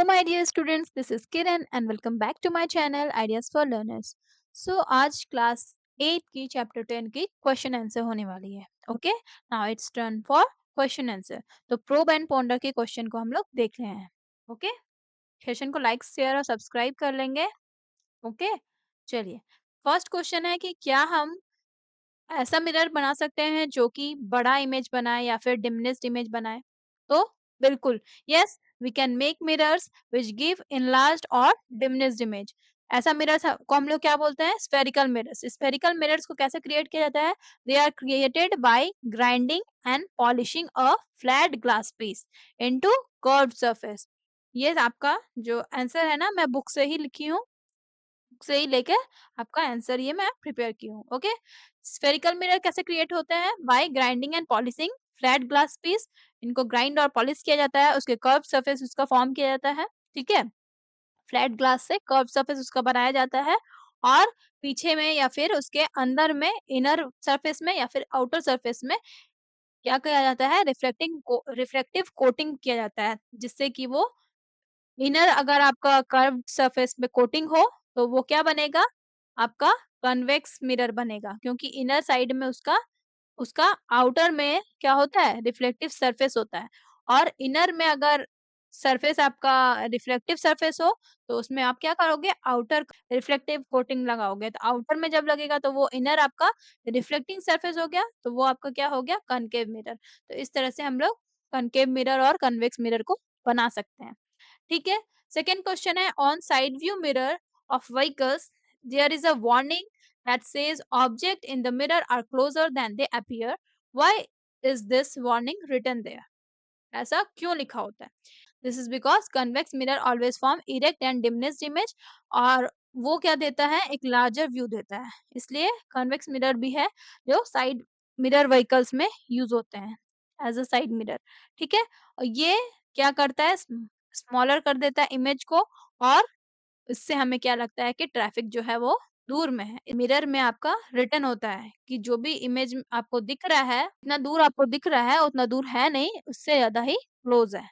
my dear students, this is Kiran and welcome back to my channel Ideas for Learners. So आज class 8 की chapter 10 की question answer होने वाली है. Okay, now it's turn for question answer. तो probe and ponder के question को हम लोग देख रहे हैं. ओके, सेशन को लाइक शेयर और सब्सक्राइब कर लेंगे. ओके, चलिए. फर्स्ट क्वेश्चन है कि क्या हम ऐसा मिरर बना सकते हैं जो कि बड़ा इमेज बनाए या फिर डिमिनिश्ड इमेज बनाए? तो बिल्कुल, yes, we can make mirrors which give enlarged और डिमिनिश्ड इमेज. ऐसा मिरर्स को हम लोग क्या बोलते हैं? Spherical mirrors. स्फेरिकल मिरर्स को कैसे क्रिएट किया जाता है? They are created by grinding and polishing a flat glass piece into curved surface. ये आपका जो आंसर है ना, मैं बुक से ही लिखी हूँ, से ही लेके आपका आंसर ये मैं प्रिपेयर की हूँ. ओके, स्फेरिकल मिरर कैसे क्रिएट होते हैं? By grinding and polishing flat glass piece. इनको ग्राइंड और पॉलिश किया जाता है, उसके कर्व सरफेस उसका फॉर्म किया जाता है. ठीक है, फ्लैट ग्लास से कर्व सरफेस उसका बनाया जाता है और पीछे में या फिर उसके अंदर में इनर सरफेस में या फिर आउटर सरफेस में क्या किया जाता है? रिफ्लेक्टिव कोटिंग किया जाता है, जिससे कि वो इनर अगर आपका कर्व्ड सरफेस में कोटिंग हो तो वो क्या बनेगा? आपका कन्वेक्स मिरर बनेगा, क्योंकि इनर साइड में उसका उसका आउटर में क्या होता है? रिफ्लेक्टिव सरफेस होता है. और इनर में अगर सरफेस आपका रिफ्लेक्टिव सरफेस हो तो उसमें आप क्या करोगे? आउटर रिफ्लेक्टिव कोटिंग लगाओगे. तो आउटर में जब लगेगा तो वो इनर आपका रिफ्लेक्टिंग सरफेस हो गया, तो वो आपका क्या हो गया? Concave mirror. तो इस तरह से हम लोग कनकेव मिरर और कन्वेक्स मिरर को बना सकते हैं. ठीक है, सेकेंड क्वेश्चन है on side view mirror of vehicles there is a warning that says object in the mirror are closer than they appear. Why is this warning written there? ऐसा क्यों लिखा होता है? This is because convex mirror always form erect and diminished image. और वो क्या देता है? एक larger view देता है, इसलिए convex mirror भी है जो साइड मिरर व्हीकल्स में यूज होते हैं एज अ साइड मिरर. ठीक है, और ये क्या करता है? स्मॉलर कर देता है इमेज को, और इससे हमें क्या लगता है कि ट्रैफिक जो है वो दूर में है. मिरर में आपका रिटर्न होता है कि जो भी इमेज आपको दिख रहा है, इतना दूर आपको दिख रहा है उतना दूर है नहीं, उससे ज्यादा ही क्लोज है.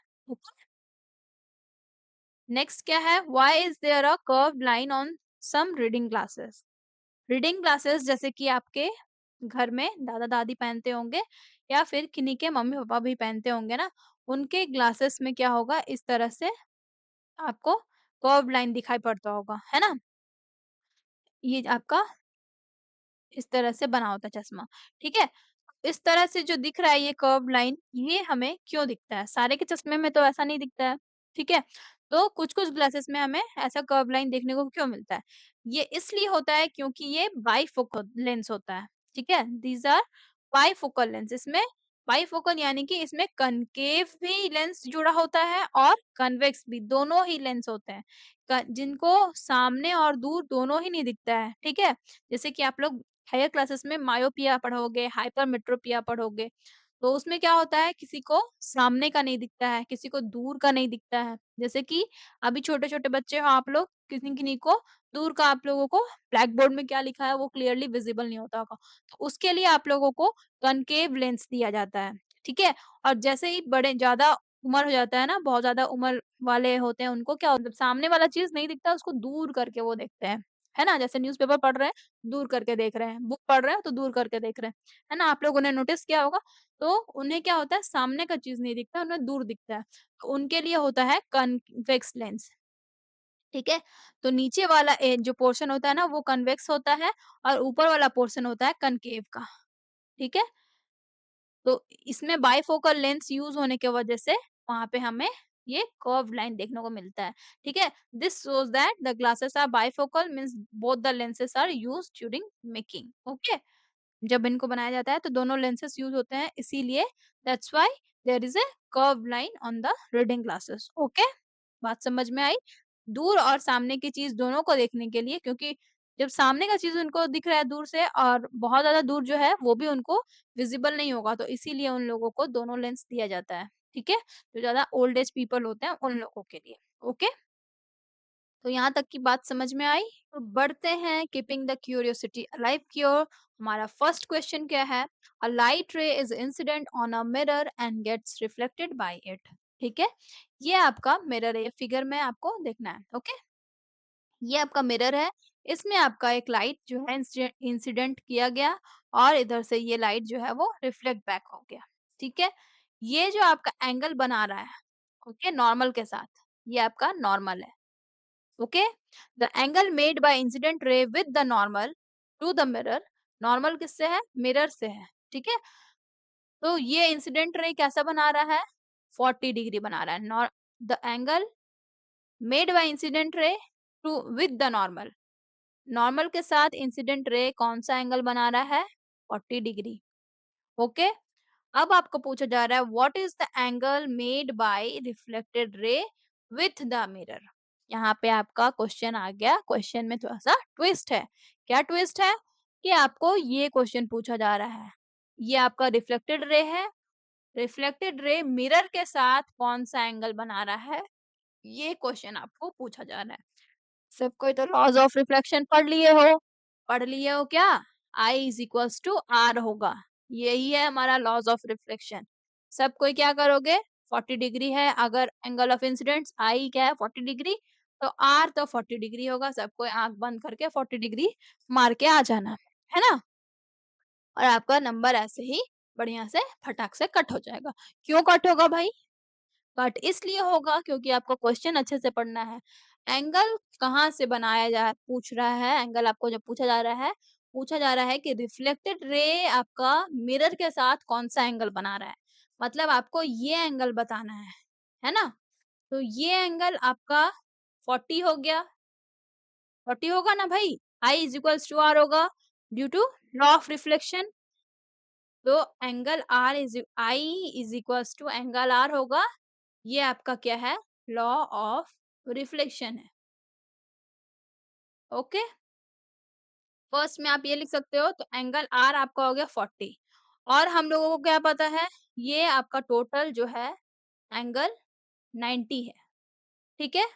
नेक्स्ट क्या है? Why is there a curved line on some reading glasses? Reading glasses जैसे कि आपके घर में दादा दादी पहनते होंगे या फिर किन्हीं के मम्मी पापा भी पहनते होंगे ना, उनके ग्लासेस में क्या होगा? इस तरह से आपको कर्व्ड लाइन दिखाई पड़ता होगा, है ना? ये आपका इस तरह से बना होता है चश्मा. ठीक है, इस तरह से जो दिख रहा है ये कर्व लाइन, ये हमें क्यों दिखता है? सारे के चश्मे में तो ऐसा नहीं दिखता है. ठीक है, तो कुछ-कुछ ग्लासेस में हमें ऐसा कर्व लाइन देखने को क्यों मिलता है? ये इसलिए होता है क्योंकि ये बाइफोकल लेंस होता है. ठीक है, दीज़ आर बाइफोकल लेंस. इसमें बाइफोकल यानी कि इसमें कनकेव भी लेंस जुड़ा होता है और कन्वेक्स भी, दोनों ही लेंस होते हैं. जिनको सामने और दूर दोनों ही नहीं दिखता है. ठीक है, जैसे कि आप लोग हायर क्लासेस में मायोपिया पढ़ोगे, हाइपरमेट्रोपिया पढ़ोगे, तो उसमें क्या होता है? किसी को सामने का नहीं दिखता है, किसी को दूर का नहीं दिखता है. जैसे कि अभी छोटे-छोटे बच्चे हो आप लोग, किन्हीं-किन्हीं को दूर का आप लोगों को ब्लैक बोर्ड में क्या लिखा है वो क्लियरली विजिबल नहीं होता होगा. तो उसके लिए आप लोगों को कनकेव लेंस दिया जाता है. ठीक है, और जैसे ही बड़े ज़्यादा उम्र हो जाता है ना, बहुत ज़्यादा उम्र वाले होते हैं, उनको क्या होता है? सामने वाला चीज़ नहीं दिखता, उसको दूर करके वो देखते हैं. है ना? जैसे न्यूज़पेपर पढ़ रहे हैं, दूर करके देख रहे हैं, बुक पढ़ रहे हैं तो दूर करके देख रहे हैं, है ना? आप लोगों ने नोटिस किया होगा. तो उन्हें क्या होता है? सामने का चीज़ नहीं दिखता, उन्हें दूर दिखता है. तो उनके लिए होता है कन्वेक्स लेंस. ठीक है? तो नीचे वाला जो पोर्शन होता है ना वो कन्वेक्स होता है और ऊपर वाला पोर्शन होता है कनकेव का. ठीक है? तो इसमें बाइफोकल लेंस यूज़ होने की वजह से वहाँ पे हमें ये कर्व्ड लाइन देखने को मिलता है. ठीक है? This shows that the glasses are bifocal means both the lenses are used during making. Okay? जब इनको बनाया जाता है तो दोनों लेंसेस यूज़ होते हैं, इसीलिए that's why there is a curved line on the reading glasses. Okay? बात समझ में आई? दूर और सामने की चीज़ दोनों को देखने के लिए, क्योंकि जब सामने का चीज़ उनको दिख रहा है दूर से और बहुत ज़्यादा दूर जो है वो भी उनको विज़िबल नहीं होगा, तो इसीलिए उन लोगों को दोनों लेंस दिया जाता है. ठीक है? जो ज़्यादा ओल्ड एज पीपल होते हैं उन लोगों के लिए. ओके? तो यहाँ तक की बात समझ में आई? तो बढ़ते हैं कीपिंग द क्यूरियोसिटी अलाइव की ओर. हमारा फर्स्ट क्वेश्चन क्या है? A light ray is incident on a mirror and gets reflected by it. ठीक है? ये आपका मिरर है, ये फिगर में आपको देखना है, ओके? ये आपका मिरर है, इसमें आपका एक लाइट जो है इंसिडेंट किया गया और इधर से ये लाइट जो है वो रिफ्लेक्ट बैक हो गया, ठीक है? ये जो आपका एंगल बना रहा है, ओके, नॉर्मल के साथ, ये आपका नॉर्मल है, okay? The angle made by incident ray with the normal to the mirror, normal किससे है? मिरर से है, ठीक है? तो ये इंसिडेंट रे कैसा बना रहा है? 40 डिग्री बना रहा है। The angle made by incident ray to with the normal, normal के साथ इंसिडेंट रे कौन सा एंगल बना रहा है? 40 डिग्री, ओके? अब आपको पूछा जा रहा है what is the angle made by reflected ray with the mirror. यहाँ पे आपका क्वेश्चन आ गया, क्वेश्चन में थोड़ा सा ट्विस्ट है। क्या ट्विस्ट है? कि आपको ये क्वेश्चन पूछा जा रहा है, ये आपका रिफ्लेक्टेड रे है, रिफ्लेक्टेड रे मिरर के साथ कौन सा एंगल बना रहा है, ये क्वेश्चन आपको पूछा जा रहा है। सब कोई तो लॉज ऑफ रिफ्लेक्शन पढ़ लिए हो? पढ़ लिए हो क्या? I is equals to are होगा, यही है हमारा लॉज ऑफ रिफ्लेक्शन। सब कोई क्या करोगे? 40 डिग्री है, अगर एंगल ऑफ इंसिडेंस आई क्या है? 40 डिग्री, तो आर तो 40 डिग्री होगा। सब कोई आंख बंद करके 40 डिग्री मार के आ जाना, है ना? और आपका नंबर ऐसे ही बढ़िया से फटाक से कट हो जाएगा। क्यों कट होगा भाई? कट इसलिए होगा क्योंकि आपको क्वेश्चन अच्छे से पढ़ना है। एंगल कहाँ से बनाया जा पूछ रहा है, एंगल आपको जब पूछा जा रहा है कि रिफ्लेक्टेड रे आपका मिरर के साथ कौन-सा एंगल बना रहा है। मतलब आपको ये एंगल बताना है ना? तो ये एंगल आपका 40 हो गया, 40 होगा ना भाई? I is equals to R होगा due to law of reflection. तो angle R is I is equals to angle R होगा। ये आपका क्या है? लॉ ऑफ रिफ्लेक्शन है, ओके? फर्स्ट में आप ये लिख सकते हो, तो एंगल आर आपका हो गया 40 और हम लोगों को क्या पता है? ये आपका टोटल जो है एंगल 90 है, ठीक है?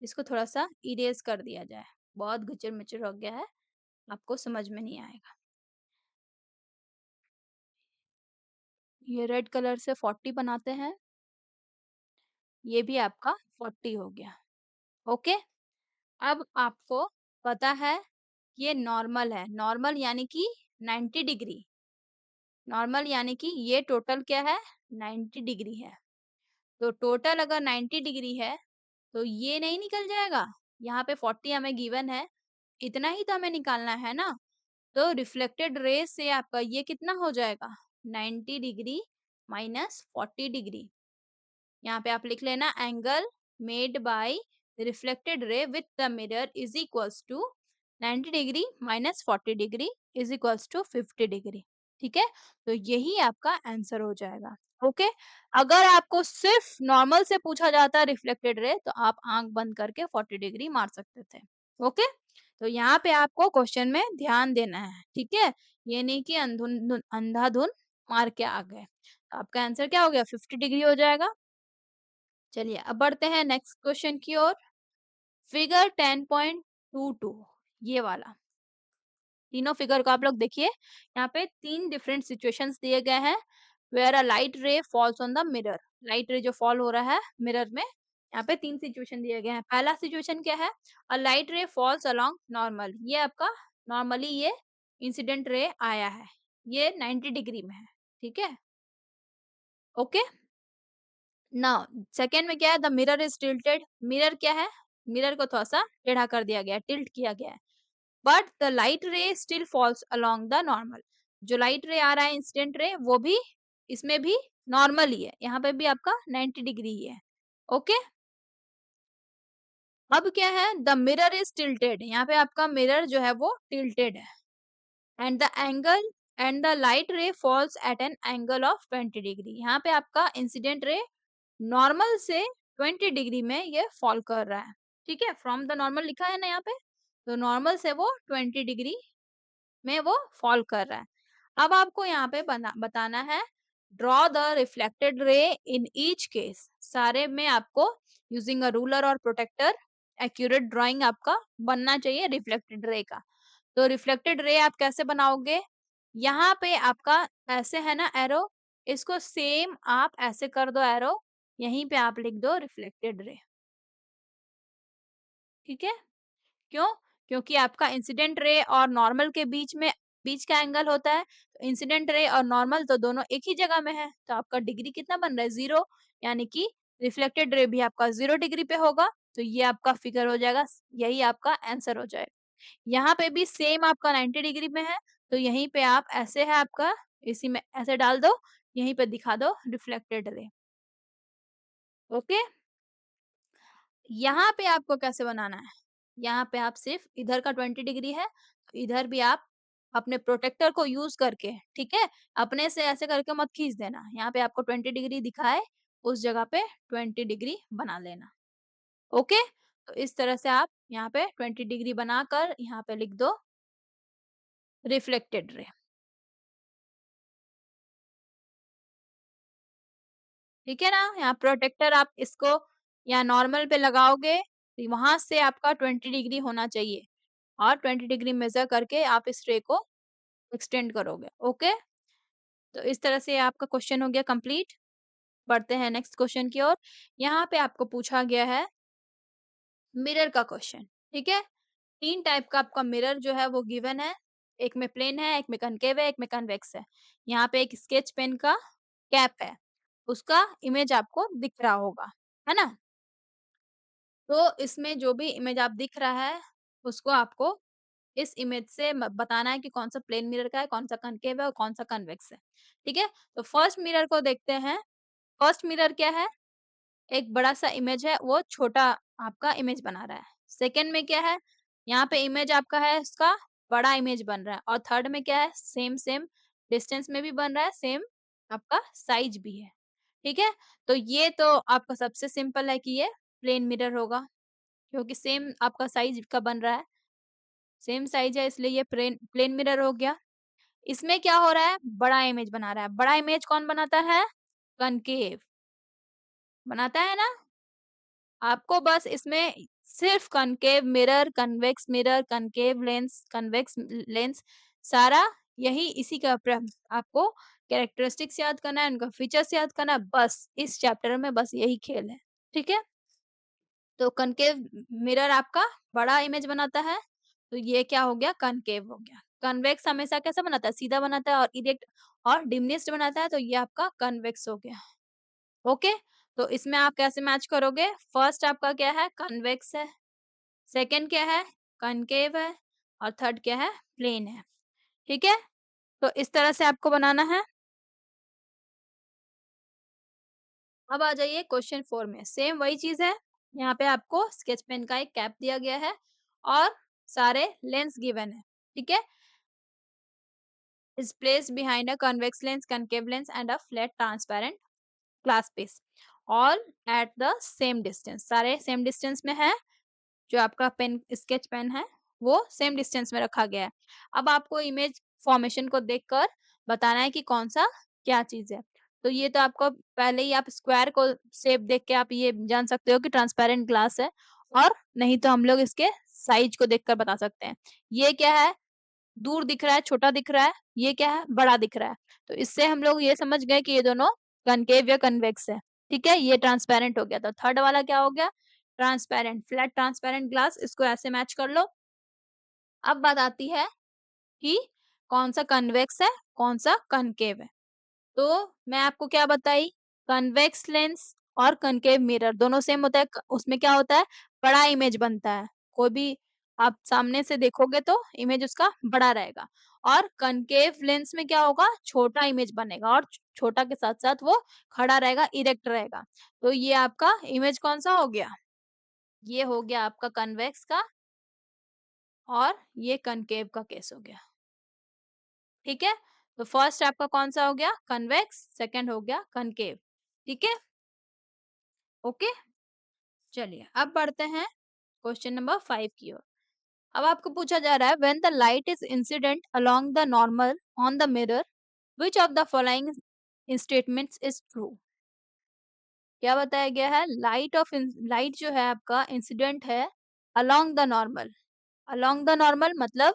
इसको थोड़ा-सा इरेज़ कर दिया जाए, बहुत घिचर-मिचर हो गया है, आपको समझ में नहीं आएगा। ये रेड कलर से 40 बनाते हैं, ये भी आपका 40 हो गया, ओके? अब आपको पता है ये नॉर्मल है, नॉर्मल यानी कि 90 डिग्री, नॉर्मल यानी कि ये टोटल क्या है? 90 डिग्री है। तो टोटल अगर 90 डिग्री है, तो ये नहीं निकल जाएगा? यहाँ पे 40 हमें गिवन है, इतना ही तो हमें निकालना है ना? तो रिफ्लेक्टेड रेज़ से आपका ये कितना हो जाएगा? 90 डिग्री माइनस 40 डिग्री। यहाँ पे आप लिख लेना angle made by reflected ray with the mirror is equals to 90 degree minus 40 degree is equals to 50 degree, ठीक है? तो यही आपका आंसर हो जाएगा, ओके? अगर आपको सिर्फ नॉर्मल से पूछा जाता रिफ्लेक्टेड रे तो आप आंख बंद करके 40 डिग्री मार सकते थे, ओके? तो यहाँ पे आपको क्वेश्चन में ध्यान देना है, ठीक है? ये नहीं कि अंधाधुन मार के आ गए। तो आपका आंसर क्या हो गया? 50 डिग्री हो जाएगा। चलिए अब बढ़ते हैं नेक्स्ट क्वेश्चन की ओर। फिगर 10.22 ये वाला, तीनों फिगर को आप लोग देखिए। यहाँ पे तीन डिफरेंट सिचुएशंस दिए गए हैं where a light ray falls on the mirror. Light ray जो फॉल हो रहा है मिरर में, यहाँ पे तीन सिचुएशन दिए गए हैं। पहला सिचुएशन क्या है? A light ray falls along normal, ये आपका नॉर्मली ये इंसिडेंट रे आया है, ये 90 डिग्री में है, ठीक है? ओके। नाउ सेकंड में क्या है? The mirror is tilted, mirror क्या है? मिरर को थोड़ा-सा टेढ़ा कर दिया गया है, टिल्ट किया गया है। But the light ray still falls along the normal, जो लाइट रे आ रहा है इंसिडेंट रे वो भी इसमें भी नॉर्मल ही है, यहाँ पे भी आपका 90 डिग्री ही है, ओके? अब क्या है? द मिरर इज टिल्टेड, यहाँ पे आपका मिरर जो है वो टिल्टेड है and the angle and the light ray falls at an angle of 20 degree, यहाँ पे आपका इंसिडेंट रे नॉर्मल से 20 डिग्री में ये फॉल कर रहा है, ठीक है? फ्रॉम द नॉर्मल लिखा है ना यहाँ पे, तो नॉर्मल से वो 20 डिग्री में वो फॉल कर रहा है। अब आपको यहाँ पे बताना है draw the reflected ray in each case, सारे में आपको यूजिंग अ रूलर और प्रोटेक्टर एक्यूरेट ड्राइंग आपका बनना चाहिए रिफ्लेक्टेड रे का। तो रिफ्लेक्टेड रे आप कैसे बनाओगे? यहाँ पे आपका ऐसे है ना एरो, इसको सेम आप ऐसे कर दो एरो, यहीं पे आप लिख दो रिफ्लेक्टेड रे। ठीक है? क्यों? क्योंकि आपका इंसिडेंट रे और नॉर्मल के बीच का एंगल होता है। तो इंसिडेंट रे और नॉर्मल तो दोनों एक ही जगह में है, तो आपका डिग्री कितना बन रहा है 0, यानी कि रिफ्लेक्टेड रे भी आपका 0 डिग्री पे होगा। तो ये आपका फिगर हो जाएगा, यही आपका आंसर हो जाएगा। यहाँ पे भी सेम आपका 90 डिग्री में है, तो यहीं पे आप ऐसे है आपका, इसी में ऐसे डाल दो, यहीं पे दिखा दो रिफ्लेक्टेड रे। ओके? यहाँ पे आपको कैसे बनाना है? यहाँ पे आप सिर्फ इधर का 20 डिग्री है, तो इधर भी आप अपने प्रोटेक्टर को यूज़ करके, ठीक है? अपने से ऐसे करके मत खींच देना। यहाँ पे आपको 20 डिग्री दिखा है, उस जगह पे 20 डिग्री बना लेना। ओके? तो इस तरह से आप यहाँ पे 20 डिग्री बनाकर यहाँ पे लिख दो रिफ्लेक्टेड रे। ठीक है ना? यहाँ प्रोटेक्टर आप इसको यहाँ नॉर्मल पे लगाओगे, तो वहाँ से आपका 20 डिग्री होना चाहिए और 20 डिग्री मेज़र करके आप इस रे को एक्सटेंड करोगे। ओके? तो इस तरह से आपका क्वेश्चन हो गया कंप्लीट। बढ़ते हैं नेक्स्ट क्वेश्चन की ओर। यहाँ पे आपको पूछा गया है मिरर का क्वेश्चन, ठीक है? 3 टाइप का आपका मिरर जो है वो गिवन है। एक में प्लेन है, एक में कनकेव है, एक में कन्वेक्स है। यहाँ पे एक स्केच पेन का कैप है, उसका इमेज आपको दिख रहा होगा, है ना? तो इसमें जो भी इमेज आप दिख रहा है, उसको आपको इस इमेज से बताना है कि कौन सा प्लेन मिरर का है, कौन सा कनकेव है और कौन सा कन्वेक्स है। ठीक है? तो फर्स्ट मिरर को देखते हैं। फर्स्ट मिरर क्या है? एक बड़ा सा इमेज है, वो छोटा आपका इमेज बना रहा है। सेकंड में क्या है? यहाँ पे इमेज आपका है, उसका बड़ा इमेज बन रहा है। और थर्ड में क्या है? सेम सेम डिस्टेंस में भी बन रहा है, सेम आपका साइज भी है। ठीक है? तो ये तो आपका सबसे सिंपल है कि ये प्लेन मिरर होगा, क्योंकि सेम आपका साइज का बन रहा है। सेम साइज है, इसलिए ये प्लेन प्लेन मिरर हो गया। इसमें क्या हो रहा है? बड़ा इमेज बना रहा है। बड़ा इमेज कौन बनाता है? कनकेव बनाता है ना? आपको बस इसमें सिर्फ concave mirror, convex mirror, concave lens, convex lens, सारा यही इसी का आपको कैरेक्टरिस्टिक्स याद करना है, उनका फीचर्स याद करना है, बस इस चैप्टर में बस यही खेल है। ठीक है? तो कनकेव मिरर आपका बड़ा इमेज बनाता है, तो ये क्या हो गया? कनकेव हो गया। कन्वेक्स हमेशा कैसा बनाता है? सीधा बनाता है और इरेक्ट और डिम्निस्ट बनाता है, तो ये आपका कन्वेक्स हो गया। ओके? तो इसमें आप कैसे मैच करोगे? फर्स्ट आपका क्या है? कन्वेक्स है, सेकंड क्या है? कनकेव है और थर्ड क्या है? प्लेन है। ठीक है? तो इस तरह से आपको बनाना है। अब आ जाइए क्वेश्चन 4 में, सेम वही चीज़ है। यहाँ पे आपको स्केच पेन का एक कैप दिया गया है और सारे लेंस गिवन है। ठीक है? Is placed behind a convex lens, concave lens and a flat transparent glass piece, all at the same distance। सारे सेम डिस्टेंस में है। जो आपका पेन स्केच पेन है, वो सेम डिस्टेंस में रखा गया है। अब आपको इमेज फॉर्मेशन को देखकर बताना है कि कौन-सा क्या चीज़ है। तो ये तो आपको पहले ही आप स्क्वायर को शेप देख के आप ये जान सकते हो कि ट्रांसपेरेंट ग्लास है, और नहीं तो हम लोग इसके साइज़ को देखकर बता सकते हैं। ये क्या है? दूर दिख रहा है, छोटा दिख रहा है, ये क्या है? बड़ा दिख रहा है। तो इससे हम लोग ये समझ गए कि ये दोनों कनकेव या कन्वेक्स है। ठीक है? ये ट्रांसपेरेंट हो गया। तो थर्ड वाला क्या हो गया? ट्रांसपेरेंट, फ्लैट ट्रांसपेरेंट ग्लास, इसको ऐसे मैच कर लो। अब बात आती है कि कौन-सा कन्वेक्स है, कौन-सा कनकेव है। तो मैं आपको क्या बताई? कन्वेक्स लेंस और कनकेव मिरर दोनों सेम होता है। उसमें क्या होता है? बड़ा इमेज बनता है। कोई भी आप सामने से देखोगे तो इमेज उसका बड़ा रहेगा, और कनकेव लेंस में क्या होगा? छोटा इमेज बनेगा और छोटा के साथ-साथ वो खड़ा रहेगा, इरेक्ट रहेगा। तो ये आपका इमेज कौन-सा हो गया? ये हो गया आपका कन्वेक्स का, और ये कनकेव का केस हो गया। ठीक है? तो फर्स्ट आपका कौन-सा हो गया? कन्वेक्स, सेकंड हो गया कनकेव। ठीक है? ओके? चलिए अब बढ़ते हैं क्वेश्चन नंबर 5 की ओर। अब आपको पूछा जा रहा है, when the light is incident along the normal on the mirror, which of the following statements is true? क्या बताया गया है? लाइट जो है आपका इंसिडेंट है along the normal. Along the normal मतलब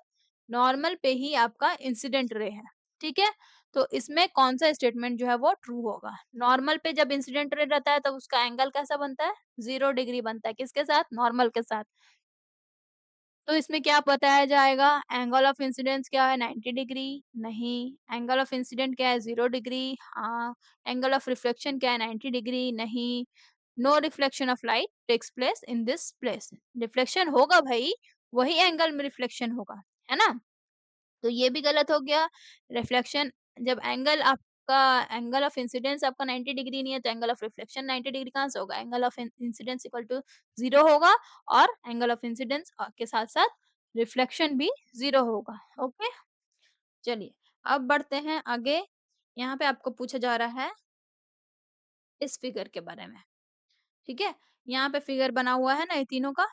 नॉर्मल पे ही आपका इंसिडेंट रे है। ठीक है? तो इसमें कौन-सा स्टेटमेंट जो है वो ट्रू होगा? नॉर्मल पे जब इंसिडेंट रे रहता है, तब उसका एंगल कैसा बनता है? 0 डिग्री बनता है। किसके साथ? नॉर्मल के साथ। तो इसमें क्या बताया जाएगा? एंगल ऑफ इंसिडेंस क्या है? 90 डिग्री? नहीं। एंगल ऑफ इंसिडेंट क्या है? 0 डिग्री? हाँ। एंगल ऑफ रिफ्लेक्शन क्या है? 90 डिग्री? नहीं। No reflection of light takes place in this place. Reflection होगा भई, वही एंगल में रिफ्लेक्शन होगा, है ना? तो ये भी गलत हो गया। रिफ्लेक्शन जब एंगल ऑफ इंसिडेंस आपका 90 डिग्री नहीं है, तो एंगल ऑफ रिफ्लेक्शन 90 डिग्री कहाँ से होगा? Angle of incidence equal to 0 होगा और एंगल ऑफ इंसिडेंस के साथ-साथ रिफ्लेक्शन भी 0 होगा। ओके? चलिए, अब बढ़ते हैं आगे। यहाँ पे आपको पूछा जा रहा है इस फिगर के बारे में, ठीक है? यहाँ पे फिगर बना हुआ है ना ये तीनों का,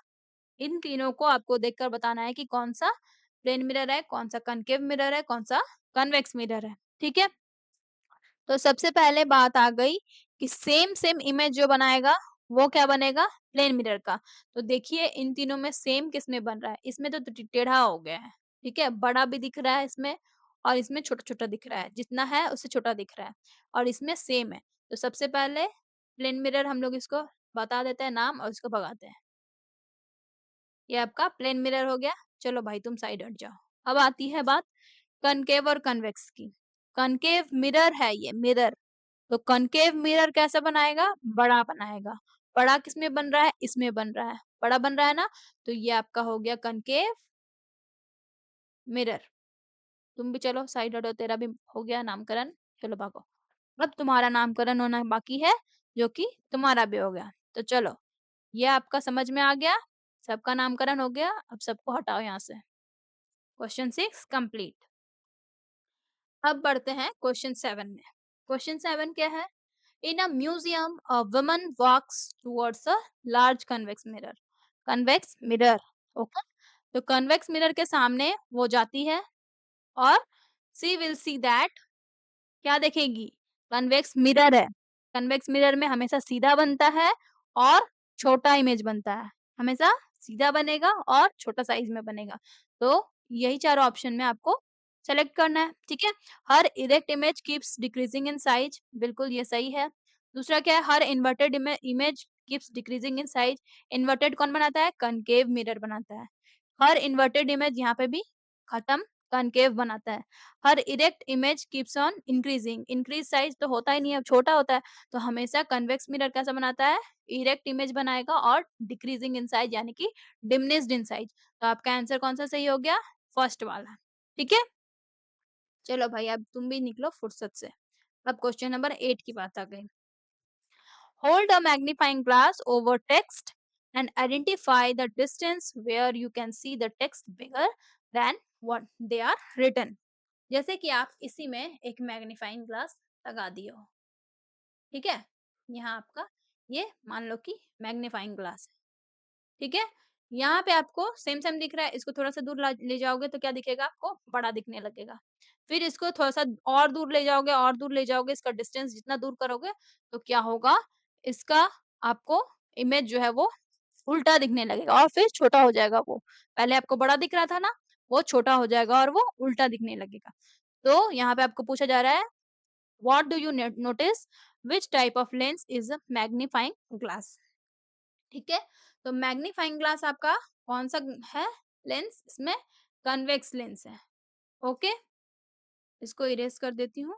इन तीनों को आपको देखकर बताना है कि कौन-सा प्लेन मिरर है, कौन-सा कॉनकेव मिरर है, कौन-सा कन्वेक्स मिरर है, ठीक है? तो सबसे पहले बात आ गई कि सेम सेम इमेज जो बनाएगा, वो क्या बनेगा? प्लेन मिरर का। तो देखिए इन तीनों में सेम किसमें बन रहा है? इसमें तो टेढ़ा हो गया है, ठीक है? बड़ा भी दिख रहा है इसमें और इसमें छोटा-छोटा दिख रहा है। जितना है उससे छोटा दिख रहा है और इसमें सेम है। तो सबसे पहले प्लेन मिरर हम लोग इसको बता देते हैं नाम और इसको भगाते हैं। ये आपका प्लेन मिरर हो गया। चलो भाई तुम साइड हट जाओ। अब आती है बात कनकेव और कन्वेक्स की। कनकेव मिरर है ये मिरर, तो कनकेव मिरर कैसा बनाएगा? बड़ा बनाएगा। बड़ा किसमें बन रहा है? इसमें बन रहा है। बड़ा बन रहा है ना? तो ये आपका हो गया कनकेव मिरर। तुम भी चलो साइड हटो, तेरा भी हो गया नामकरण। चलो भागो। अब तुम्हारा नामकरण होना बाकी है, जो कि तुम्हारा भी हो गया। तो चलो, ये आपका समझ में आ गया? सबका नामकरण हो गया, अब सबको हटाओ यहाँ से। Question 6 complete. अब बढ़ते हैं क्वेश्चन 7 में। क्वेश्चन 7 क्या है? In a museum, a woman walks towards a large convex mirror. Convex mirror, okay? तो convex mirror के सामने वो जाती है और she will see that क्या देखेगी? कन्वेक्स मिरर है। कन्वेक्स मिरर में हमेशा सीधा बनता है और छोटा इमेज बनता है। हमेशा सीधा बनेगा और छोटा साइज में बनेगा। तो यही चारों ऑप्शन में आपको सेलेक्ट करना है, ठीक है? हर erect image keeps decreasing in size, बिल्कुल ये सही है। दूसरा क्या है? हर inverted image keeps decreasing in size. Inverted कौन बनाता है? कनकेव मिरर बनाता है। हर इन्वर्टेड इमेज यहाँ पे भी खत्म, कनकेव बनाता है। हर erect image keeps on increasing, increase size तो होता ही नहीं है, छोटा होता है। तो हमेशा कन्वेक्स मिरर कैसा बनाता है? इरेक्ट इमेज बनाएगा और डिक्रीजिंग इन साइज यानी कि डिमिनिश्ड इन साइज। तो आपका आंसर कौन सा सही हो गया? फर्स्ट वाला, ठीक है? चलो भाई अब तुम भी निकलो फुर्सत से। अब क्वेश्चन नंबर 8 की बात आ गई। Hold a magnifying glass over text and identify the distance where you can see the text bigger than what they are written. जैसे कि आप इसी में एक मैग्नीफाइंग ग्लास लगा दिए हो, ठीक है? यहाँ आपका ये मान लो कि मैग्नीफाइंग ग्लास है, ठीक है? यहाँ पे आपको सेम सेम दिख रहा है, इसको थोड़ा-सा दूर ले जाओगे तो क्या दिखेगा आपको? बड़ा दिखने लगेगा। फिर इसको थोड़ा-सा और दूर ले जाओगे और दूर ले जाओगे, इसका डिस्टेंस जितना दूर करोगे तो क्या होगा? इसका आपको इमेज जो है वो उल्टा दिखने लगेगा और फिर छोटा हो जाएगा वो। पहले आपको बड़ा दिख रहा था ना, वो छोटा हो जाएगा और वो उल्टा दिखने लगेगा। तो यहाँ पे आपको पूछा जा रहा है what do you notice which type of lens is a magnifying glass, ठीक है? तो मैग्नीफाइंग ग्लास आपका कौन-सा है लेंस? इसमें कन्वेक्स लेंस है, ओके? इसको इरेज़ कर देती हूँ।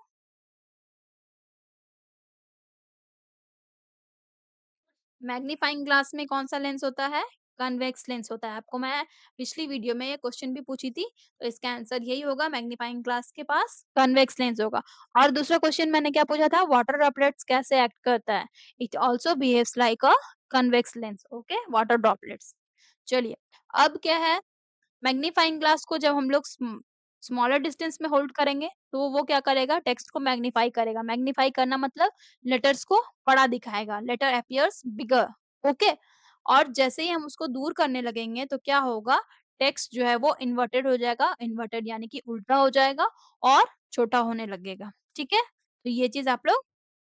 मैग्नीफाइंग ग्लास में कौन-सा लेंस होता है? कन्वेक्स लेंस होता है। आपको मैं पिछली वीडियो में ये क्वेश्चन भी पूछी थी, तो इसका आंसर यही होगा मैग्नीफाइंग ग्लास के पास कन्वेक्स लेंस होगा। और दूसरा क्वेश्चन मैंने क्या पूछा था? वाटर ड्रॉपलेट्स कैसे एक्ट करता है? It also behaves like a convex lens, okay? Water droplets. चलिए, अब क्या है? मैग्नीफाइंग ग्लास को जब हम लोग स्मॉलर डिस्टेंस में होल्ड करेंगे, तो वो क्या करेगा? टेक्स्ट को मैग्नीफाई करेगा। मैग्नीफाई करना मतलब लेटर्स को बड़ा दिखाएगा। लेटर अपीयर्स बिगर, ओके? और जैसे ही हम उसको दूर करने लगेंगे, तो क्या होगा? टेक्स्ट जो है वो इन्वर्टेड हो जाएगा। इन्वर्टेड यानी कि उल्टा हो जाएगा और छोटा होने लगेगा, ठीक है? तो ये चीज़ आप लोग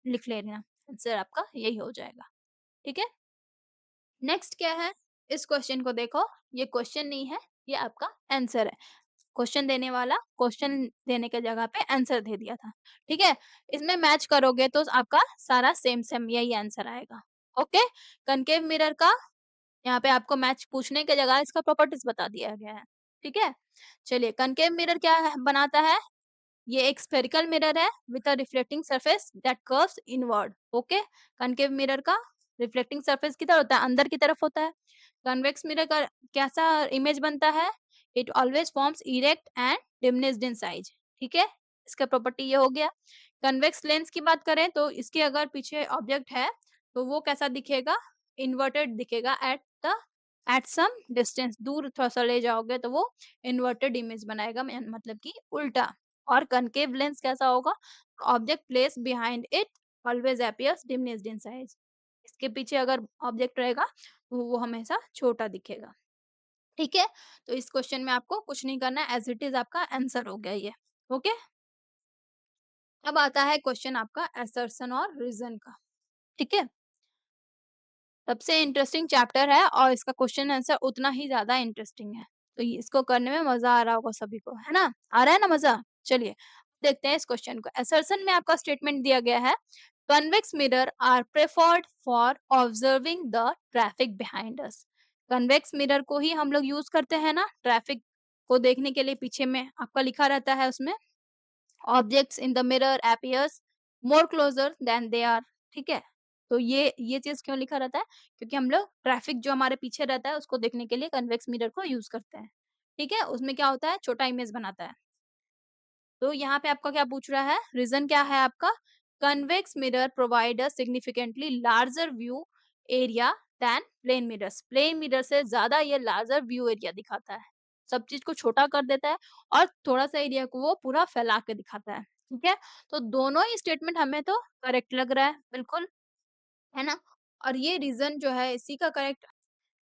लिख लेना। आंसर आपका यही हो जाएगा, ठीक है? नेक्स्ट क्या है? इस क्वेश्चन को देखो, ये क्वेश्चन नहीं है, ये आपका आंसर है। क्वेश्चन देने वाला क्वेश्चन देने के जगह पे आंसर दे दिया था, ठीक है? इसमें मैच करोगे तो आपका सारा सेम सेम यही आंसर आएगा, ओके? कनकेव मिरर का यहाँ पे आपको मैच पूछने की जगह इसका प्रॉपर्टीज बता दिया गया है, ठीक है? चलिए कनकेव मिरर क्या है बनाता है? ये एक स्फेरिकल मिरर है with a reflecting surface that curves inward, okay? Concave mirror का रिफ्लेक्टिंग सरफेस किधर होता है? अंदर की तरफ होता है। कन्वेक्स मिरर का कैसा इमेज बनता है? It always forms erect and diminished in size, ठीक है? इसका प्रॉपर्टी ये हो गया। कन्वेक्स लेंस की बात करें तो इसके अगर पीछे ऑब्जेक्ट है तो वो कैसा दिखेगा? इन्वर्टेड दिखेगा एट सम डिस्टेंस, दूर थोड़ा-सा ले जाओगे तो वो इन्वर्टेड इमेज बनाएगा मतलब कि उल्टा। और कनकेव लेंस कैसा होगा? Object place behind it always appears diminished in size. इसके पीछे अगर ऑब्जेक्ट रहेगा तो वो हमेशा छोटा दिखेगा, ठीक है? तो इस क्वेश्चन में आपको कुछ नहीं करना है, एज़ इट इज़ आपका आंसर हो गया ये, ओके? अब आता है क्वेश्चन आपका असर्शन और रीज़न का, ठीक है? सबसे इंटरेस्टिंग चैप्टर है और इसका क्वेश्चन आंसर उतना ही ज़्यादा इंटरेस्टिंग है। तो ये इसको करने में मज़ा आ रहा होगा सभी को, है ना? आ रहा है ना मज़ा? चलिए, देखते हैं इस क्वेश्चन को। असर्शन में आपका स्टेटमेंट दिया गया है, convex mirror are preferred for observing the traffic behind us. Convex mirror को ही हम लोग यूज़ करते हैं ना, ट्रैफिक को देखने के लिए पीछे में आपका लिखा रहता है उसमें objects in the mirror appears more closer than they are, ठीक है? तो ये चीज़ क्यों लिखा रहता है? क्योंकि हम लोग ट्रैफिक जो हमारे पीछे रहता है उसको देखने के लिए कन्वेक्स मिरर को यूज़ करते हैं, ठीक है? उसमें क्या होता है छोटा इमेज बनाता है। तो यहाँ पे आपका क्या पूछ रहा है? रीज़न क्या है आपका? Convex mirror provide a significantly larger view area than plane mirrors. Plane mirror से ज़्यादा ये लार्जर व्यू एरिया दिखाता है। सब चीज़ को छोटा कर देता है और थोड़ा-सा एरिया को वो पूरा फैला के दिखाता है, ठीक है? तो दोनों ही स्टेटमेंट हमें तो करेक्ट लग रहा है, बिल्कुल, है ना? और ये रीज़न जो है इसी का करेक्ट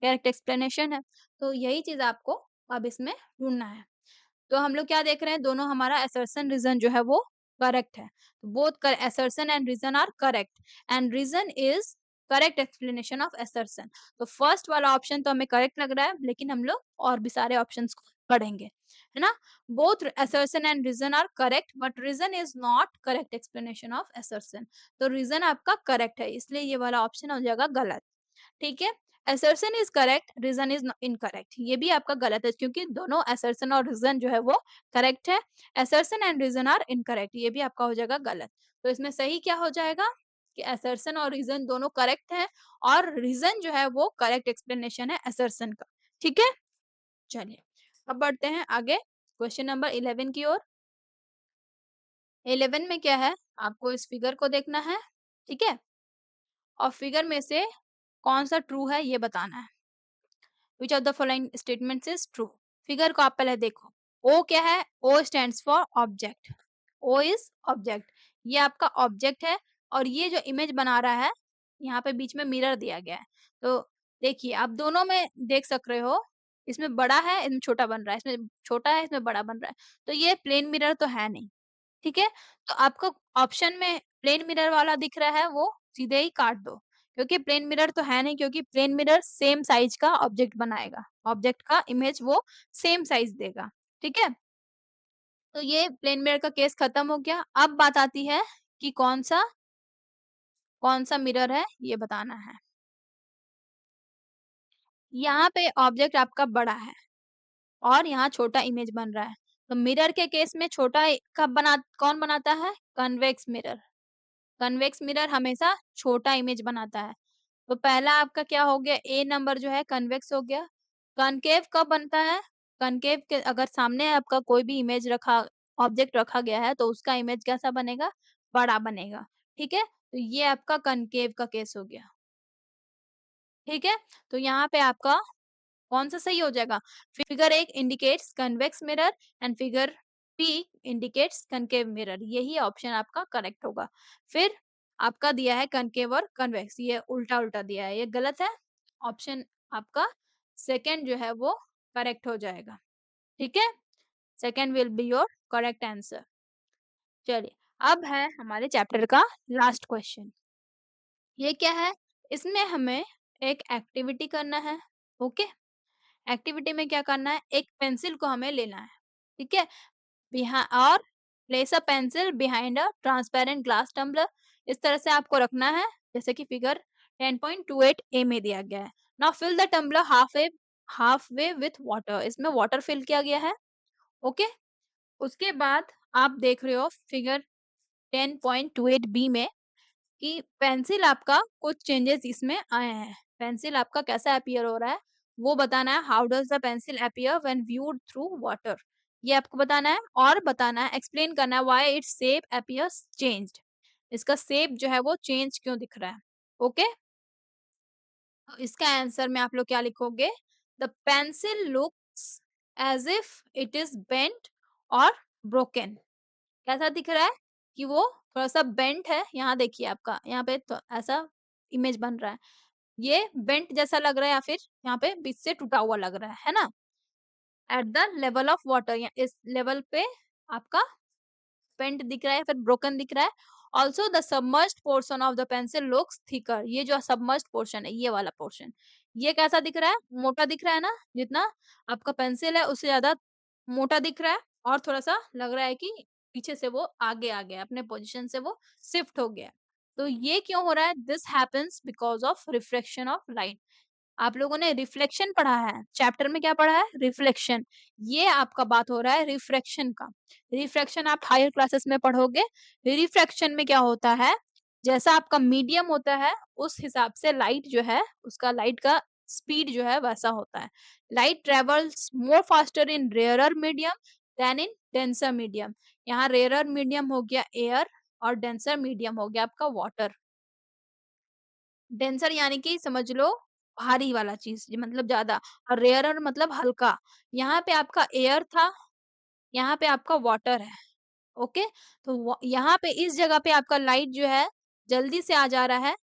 करेक्ट एक्सप्लेनेशन है। तो यही चीज़ आपको अब इसमें ढूँढना है। तो हम लोग क्या देख रहे हैं दोनों हमारा assertion रीज़न जो है वो करेक्ट है। Both assertion and reason are correct and reason is correct explanation of assertion। तो फर्स्ट वाला ऑप्शन तो हमें करेक्ट लग रहा है लेकिन हम लोग और भी सारे ऑप्शंस को पढ़ेंगे, है ना? Both assertion and reason are correct but reason is not correct explanation of assertion। तो रीज़न आपका करेक्ट है इसलिए ये वाला ऑप्शन हो जाएगा गलत, ठीक है? assertion is correct, reason is incorrect, ये भी आपका गलत है क्योंकि दोनों assertion और रीजन जो है वो करेक्ट है। assertion and reason are incorrect, ये भी आपका हो जाएगा गलत। तो इसमें सही क्या हो जाएगा कि assertion और रीजन दोनों करेक्ट है और रीजन जो है वो करेक्ट एक्सप्लेनेशन है assertion का, ठीक है? चलिए अब बढ़ते हैं आगे क्वेश्चन नंबर 11 की ओर। 11 में क्या है, आपको इस फिगर को देखना है, ठीक है? और फिगर में से कौन सा ट्रू है ये बताना है। Which of the following statements is true? Figure को आप पहले देखो। O क्या है? O stands for object. O is object. ये आपका ऑब्जेक्ट है और ये जो इमेज बना रहा है, यहाँ पे बीच में मिरर दिया गया है। तो देखिए आप दोनों में देख सक रहे हो, इसमें बड़ा है, इसमें छोटा बन रहा है, इसमें छोटा है, इसमें बड़ा बन रहा है। तो ये प्लेन मिरर तो है नहीं। ठीक है? तो आपको ऑप्शन में प्लेन मिरर वाला दिख रहा है वो सीधे ही काट दो। क्योंकि प्लेन मिरर तो है नहीं क्योंकि प्लेन मिरर सेम साइज़ का ऑब्जेक्ट बनाएगा। ऑब्जेक्ट का इमेज वो सेम साइज़ देगा। ठीक है? तो ये प्लेन मिरर का केस खत्म हो गया। अब बात आती है कि कौन-सा मिरर है ये बताना है। यहाँ पे ऑब्जेक्ट आपका बड़ा है और यहाँ छोटा इमेज बन रहा है। तो मिरर के केस में छोटा कब बना कौन बनाता है? Convex mirror. कन्वेक्स मिरर हमेशा छोटा इमेज बनाता है। तो पहला आपका क्या हो गया ए नंबर जो है कन्वेक्स हो गया। कॉनकेव कब बनता है? कॉनकेव के अगर सामने आपका कोई भी इमेज रखा ऑब्जेक्ट रखा गया है तो उसका इमेज कैसा बनेगा? बड़ा बनेगा। ठीक है? तो ये आपका कॉनकेव का केस हो गया। ठीक है? तो यहाँ पे आपका कौन-सा सही हो जाएगा? Figure 1 indicates convex mirror and figure B indicates concave mirror, यही ऑप्शन आपका करेक्ट होगा। फिर आपका दिया है कॉनकेव और कन्वेक्स, ये उल्टा-उल्टा दिया है, ये गलत है। ऑप्शन आपका सेकंड जो है वो करेक्ट हो जाएगा। ठीक है? Second will be your correct answer. चलिए, अब है हमारे चैप्टर का लास्ट क्वेश्चन। ये क्या है? इसमें हमें एक एक्टिविटी करना है। ओके? एक्टिविटी में क्या करना है? एक पेंसिल को हमें लेना है। ठीक है? बिहा और place a pencil behind a transparent glass tumbler. इस तरह से आपको रखना है, जैसे कि फिगर 10.28 ए में दिया गया है। Now fill the tumbler halfway with water. इसमें वाटर फिल किया गया है। ओके। उसके बाद आप देख रहे हो फिगर 10.28 बी में कि पेंसिल आपका कुछ चेंजेस इसमें आए हैं। पेंसिल आपका कैसा अपीयर हो रहा है, वो बताना है। How does the pencil appear when viewed through water, ये आपको बताना है। और बताना है, एक्सप्लेन करना है why its shape appears changed. इसका शेप जो है वो चेंज क्यों दिख रहा है। ओके? तो इसका आंसर में आप लोग क्या लिखोगे? The pencil looks as if it is bent और ब्रोकन। कैसा दिख रहा है कि वो थोड़ा-सा बेंट है। यहाँ देखिए आपका यहाँ पे तो ऐसा इमेज बन रहा है। ये बेंट जैसा लग रहा है या फिर यहाँ पे बीच से टूटा हुआ लग रहा है ना? At the level of water, या इस लेवल पे आपका बेंट दिख रहा है या फिर ब्रोकन दिख रहा है। Also the submerged portion of the pencil looks thicker. ये जो सबमर्ज्ड पोर्शन है, ये वाला पोर्शन, ये कैसा दिख रहा है? मोटा दिख रहा है ना? जितना आपका पेंसिल है उससे ज्यादा मोटा दिख रहा है। और थोड़ा-सा लग रहा है कि पीछे से वो आगे आ गया, अपने पोजीशन से वो शिफ्ट हो गया। तो ये क्यों हो रहा है? This happens because of reflection of light. आप लोगों ने रिफ्लेक्शन पढ़ा है, चैप्टर में क्या पढ़ा है? रिफ्लेक्शन। ये आपका बात हो रहा है रिफ्रैक्शन का। रिफ्रैक्शन आप हायर क्लासेस में पढ़ोगे। रिफ्रैक्शन में क्या होता है? जैसा आपका मीडियम होता है, उस हिसाब से लाइट जो है, उसका लाइट का स्पीड जो है वैसा होता है। Light travels more faster in rarer medium than in denser medium. यहाँ रेयरर मीडियम हो गया एयर और डेंसर मीडियम हो गया आपका वाटर। डेंसर यानी कि समझ लो भारी वाला चीज़, मतलब ज़्यादा। और रेयरर मतलब हल्का। यहाँ पे आपका एयर था, यहाँ पे आपका वाटर है। ओके? तो व यहाँ पे इस जगह पे आपका लाइट जो है जल्दी से आ जा रहा है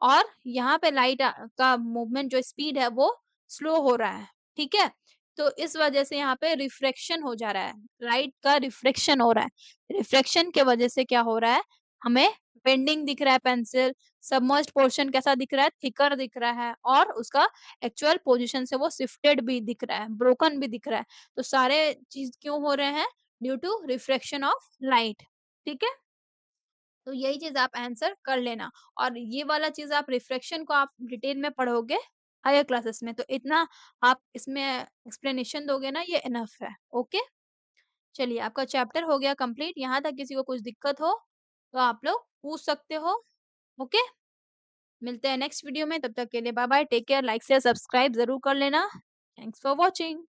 और यहाँ पे लाइट का मूवमेंट जो स्पीड है वो स्लो हो रहा है, ठीक है? तो इस वजह से यहाँ पे रिफ्रैक्शन हो जा रहा है, लाइट का रिफ्रैक्शन हो रहा है। रिफ्रैक्शन के वजह से क्या हो रहा है, हमें बेंडिंग दिख रहा है पेंसिल, सबमर्ज्ड पोर्शन कैसा दिख रहा है, थिकर दिख रहा है और उसका एक्चुअल पोजीशन से वो शिफ्टेड भी दिख रहा है, ब्रोकन भी दिख रहा है। तो सारे चीज़ क्यों हो रहे हैं? Due to refraction of light, ठीक है? तो यही चीज़ आप आंसर कर लेना। और ये वाला चीज़ आप रिफ्रैक्शन को आप डिटेल में पढ़ोगे हायर क्लासेस में, तो इतना आप इसमें एक्सप्लेनेशन दोगे ना, ये इनफ है। ओके? चलिए, आपका चैप्टर हो गया कंप्लीट। यहाँ तक किसी को कुछ दिक्कत हो तो आप लोग पूछ सकते हो। ओके? मिलते हैं नेक्स्ट वीडियो में, तब तक के लिए bye bye, take care, like share subscribe ज़रूर कर लेना। Thanks for watching.